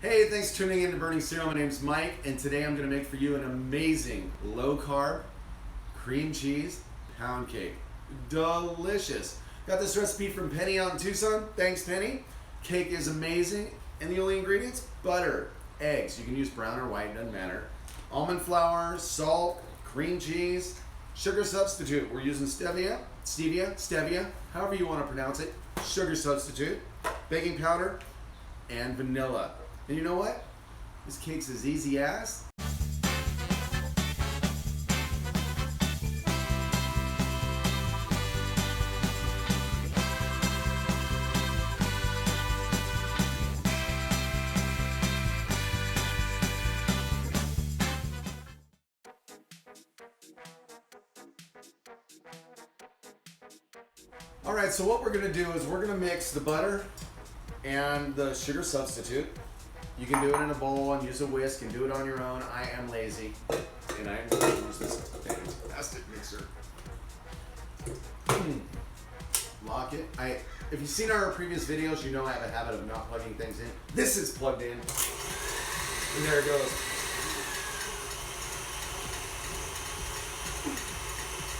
Hey, thanks for tuning in to Burning Cereal. My name's Mike, and today I'm going to make for you an amazing low-carb cream cheese pound cake. Delicious. Got this recipe from Penny out in Tucson. Thanks, Penny. Cake is amazing, and the only ingredients, butter, eggs. You can use brown or white, doesn't matter. Almond flour, salt, cream cheese, sugar substitute. We're using stevia, however you want to pronounce it. Sugar substitute, baking powder, and vanilla. And you know what? This cake's as easy as... All right, so what we're gonna do is we're gonna mix the butter and the sugar substitute. You can do it in a bowl and use a whisk and do it on your own. I am lazy, and I'm going to use this fantastic mixer. Lock it. If you've seen our previous videos, you know I have a habit of not plugging things in. This is plugged in, and there it goes.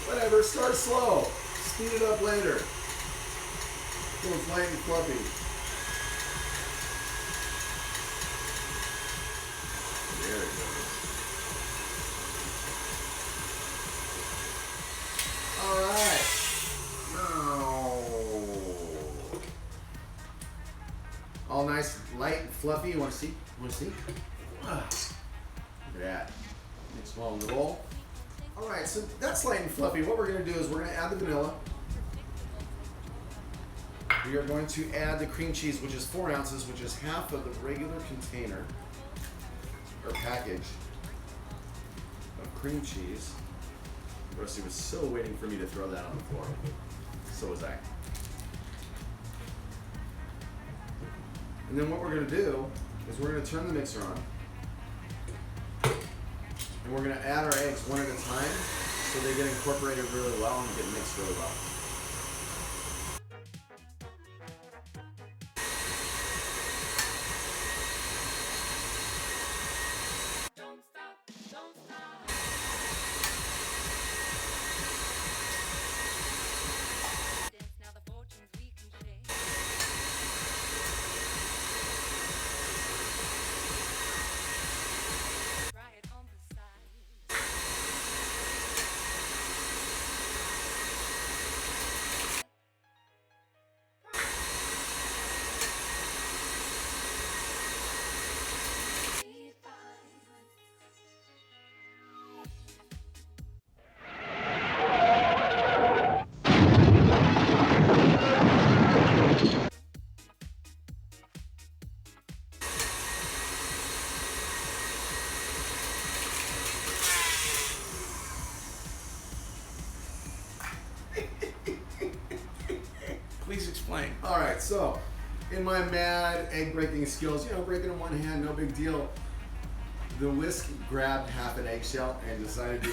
Whatever, start slow. Speed it up later. So it's light and fluffy. There it goes. All right. Now, all nice, light and fluffy. You want to see? Want to see? Look at that. Mix well in the bowl. All right, so that's light and fluffy. What we're going to do is we're going to add the vanilla. We are going to add the cream cheese, which is 4 ounces, which is half of the regular container or package of cream cheese. Rusty was so waiting for me to throw that on the floor. So was I. And then what we're going to do is we're going to turn the mixer on. And we're going to add our eggs one at a time so they get incorporated really well and get mixed really well. Please explain. All right, so in my mad egg breaking skills, breaking in one hand, no big deal. The whisk grabbed half an eggshell and decided to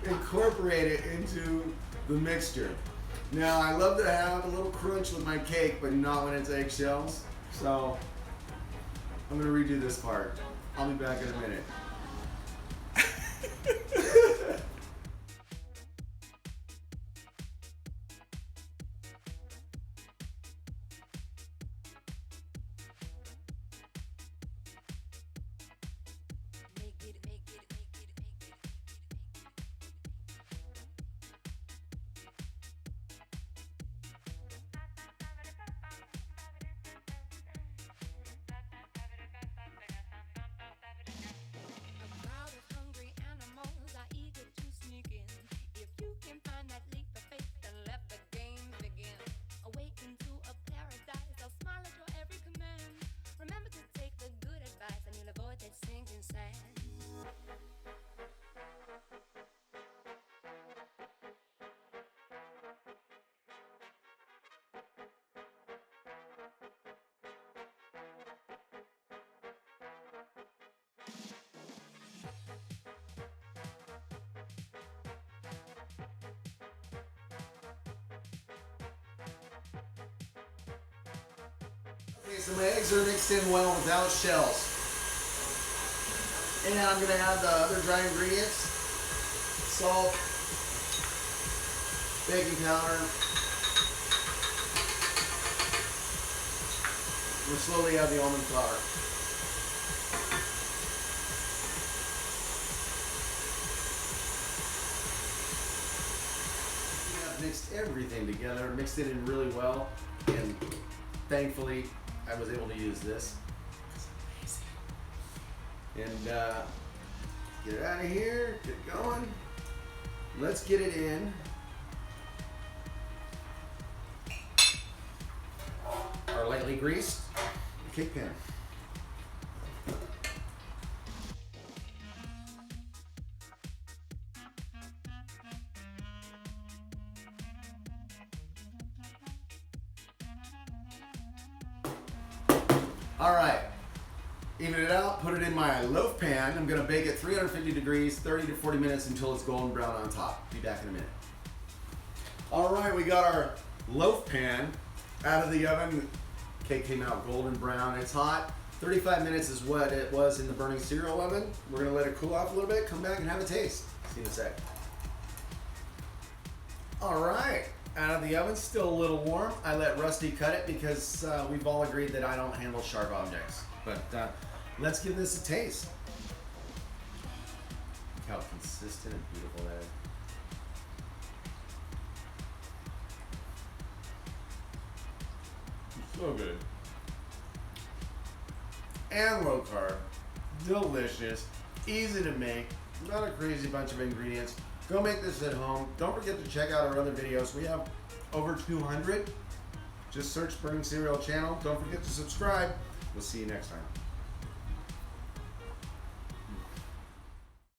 incorporate it into the mixture. Now, I love to have a little crunch with my cake, but not when it's eggshells. So I'm gonna redo this part. I'll be back in a minute. So my eggs are mixed in well without shells. And I'm going to add the other dry ingredients. Salt, baking powder. We'll slowly add the almond flour. I've mixed everything together, mixed it in really well, and thankfully I was able to use this. It's amazing. And get it out of here, get it going. Let's get it in our lightly greased cake pan. All right, even it out, put it in my loaf pan. I'm gonna bake it 350 degrees, 30 to 40 minutes until it's golden brown on top. Be back in a minute. All right, we got our loaf pan out of the oven. Cake came out golden brown. It's hot. 35 minutes is what it was in the burning cereal oven. We're gonna let it cool off a little bit, come back and have a taste. See you in a sec. All right, out of the oven, still a little warm. I let Rusty cut it because we've all agreed that I don't handle sharp objects. But let's give this a taste. Look how consistent and beautiful that is. So good. And low carb, delicious, easy to make, not a crazy bunch of ingredients. Go make this at home. Don't forget to check out our other videos. We have over 200. Just search Burning Cereal channel. Don't forget to subscribe. We'll see you next time.